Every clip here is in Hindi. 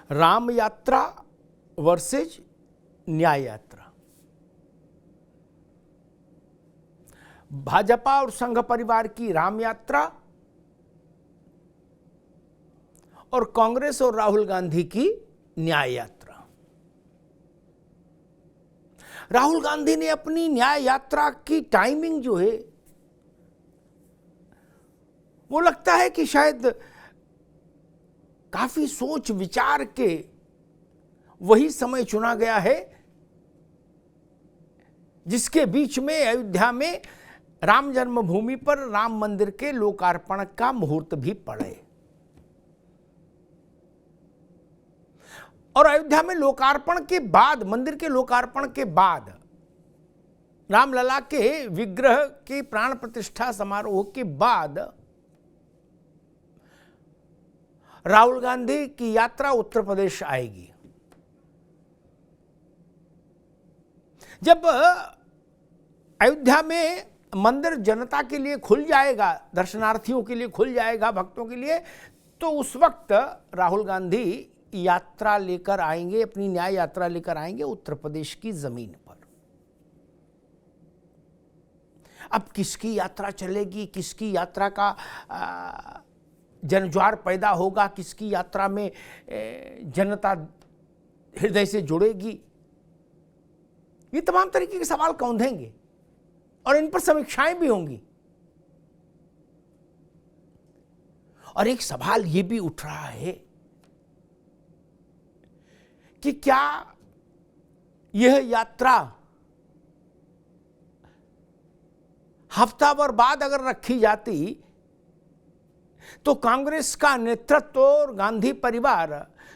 राम यात्रा वर्सेज न्याय यात्रा। भाजपा और संघ परिवार की राम यात्रा और कांग्रेस और राहुल गांधी की न्याय यात्रा। राहुल गांधी ने अपनी न्याय यात्रा की टाइमिंग जो है वो लगता है कि शायद काफी सोच विचार के वही समय चुना गया है जिसके बीच में अयोध्या में राम जन्मभूमि पर राम मंदिर के लोकार्पण का मुहूर्त भी पड़े। और अयोध्या में लोकार्पण के बाद, मंदिर के लोकार्पण के बाद रामलला के विग्रह के प्राण प्रतिष्ठा समारोह के बाद राहुल गांधी की यात्रा उत्तर प्रदेश आएगी। जब अयोध्या में मंदिर जनता के लिए खुल जाएगा, दर्शनार्थियों के लिए खुल जाएगा, भक्तों के लिए, तो उस वक्त राहुल गांधी यात्रा लेकर आएंगे, अपनी न्याय यात्रा लेकर आएंगे उत्तर प्रदेश की जमीन पर। अब किसकी यात्रा चलेगी, किसकी यात्रा का जनज्वार पैदा होगा, किसकी यात्रा में जनता हृदय से जुड़ेगी, ये तमाम तरीके के सवाल कौंधेंगे और इन पर समीक्षाएं भी होंगी। और एक सवाल ये भी उठ रहा है कि क्या यह यात्रा हफ्ता भर बाद अगर रखी जाती तो कांग्रेस का नेतृत्व और गांधी परिवार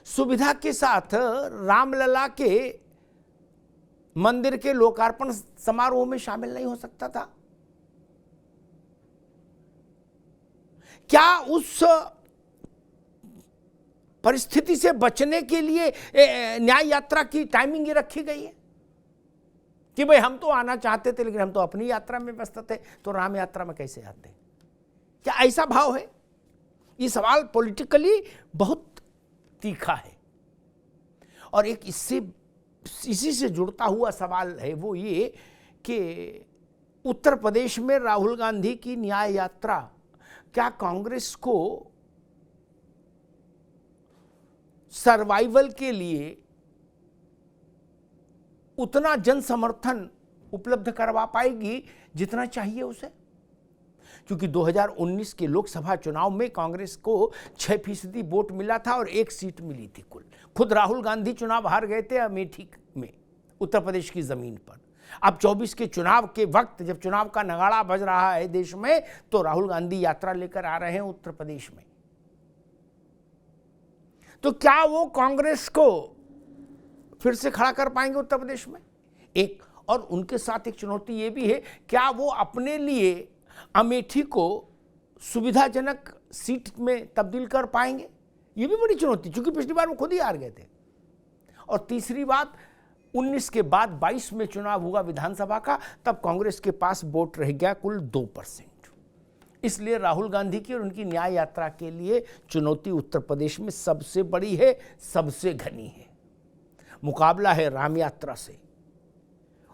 सुविधा के साथ रामलला के मंदिर के लोकार्पण समारोह में शामिल नहीं हो सकता था? क्या उस परिस्थिति से बचने के लिए न्याय यात्रा की टाइमिंग ये रखी गई है कि भाई हम तो आना चाहते थे लेकिन हम तो अपनी यात्रा में व्यस्त थे, तो राम यात्रा में कैसे आते? क्या ऐसा भाव है? ये सवाल पॉलिटिकली बहुत तीखा है। और एक इसी से जुड़ता हुआ सवाल है वो ये कि उत्तर प्रदेश में राहुल गांधी की न्याय यात्रा क्या कांग्रेस को सर्वाइवल के लिए उतना जन समर्थन उपलब्ध करवा पाएगी जितना चाहिए उसे? क्योंकि 2019 के लोकसभा चुनाव में कांग्रेस को 6% वोट मिला था और 1 सीट मिली थी कुल। खुद राहुल गांधी चुनाव हार गए थे अमेठी में, उत्तर प्रदेश की जमीन पर। अब 24 के चुनाव के वक्त जब चुनाव का नगाड़ा बज रहा है देश में, तो राहुल गांधी यात्रा लेकर आ रहे हैं उत्तर प्रदेश में। तो क्या वो कांग्रेस को फिर से खड़ा कर पाएंगे उत्तर प्रदेश में? एक और उनके साथ एक चुनौती ये भी है, क्या वो अपने लिए अमेठी को सुविधाजनक सीट में तब्दील कर पाएंगे? ये भी बड़ी चुनौती, क्योंकि पिछली बार वो खुद ही हार गए थे। और तीसरी बात, 19 के बाद 22 में चुनाव हुआ विधानसभा का, तब कांग्रेस के पास वोट रह गया कुल 2%। इसलिए राहुल गांधी की और उनकी न्याय यात्रा के लिए चुनौती उत्तर प्रदेश में सबसे बड़ी है, सबसे घनी है। मुकाबला है राम यात्रा से,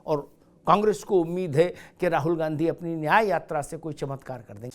और कांग्रेस को उम्मीद है कि राहुल गांधी अपनी न्याय यात्रा से कोई चमत्कार कर देंगे।